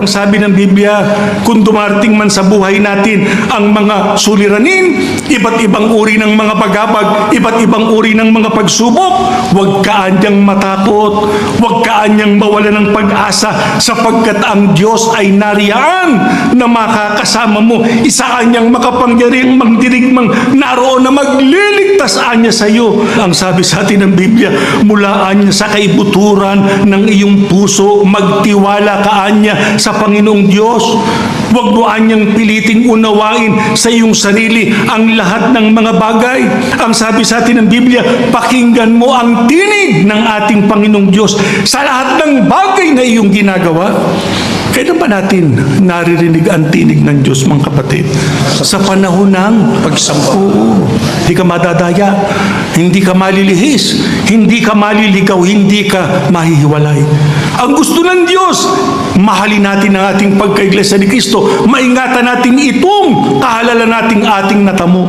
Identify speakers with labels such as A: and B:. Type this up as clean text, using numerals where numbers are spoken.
A: Sabi ng Biblia, kung dumarating man sa buhay natin ang mga suliranin, iba't ibang uri ng mga paghabag, iba't ibang uri ng mga pagsubok, huwag kaanyang matakot, huwag kaanyang mawala ng pag-asa, sapagkat ang Diyos ay nariyaan na makakasama mo. Isa kanyang makapangyarihang magdirigmang naroon na magliligtas anya sa iyo. Ang sabi sa atin ng Biblia, mulaan niya sa kaibuturan ng iyong puso, magtiwala ka anya sa Panginoong Diyos. Huwag mo anyang piliting unawain sa iyong sarili ang lahat ng mga bagay. Ang sabi sa atin ng Biblia, pakinggan mo ang tinig ng ating Panginoong Diyos sa lahat ng bagay na iyong ginagawa. Kailan ba natin naririnig ang tinig ng Diyos, mga kapatid? Sa panahon ng pagsamba. Oo. Hindi ka madadaya, hindi ka malilihis, hindi ka maliligaw, hindi ka mahihiwalay. Ang gusto ng Diyos, mahalin natin ang ating pagkaiglesia ni Kristo, maingatan natin itong kahalala nating ating natamo.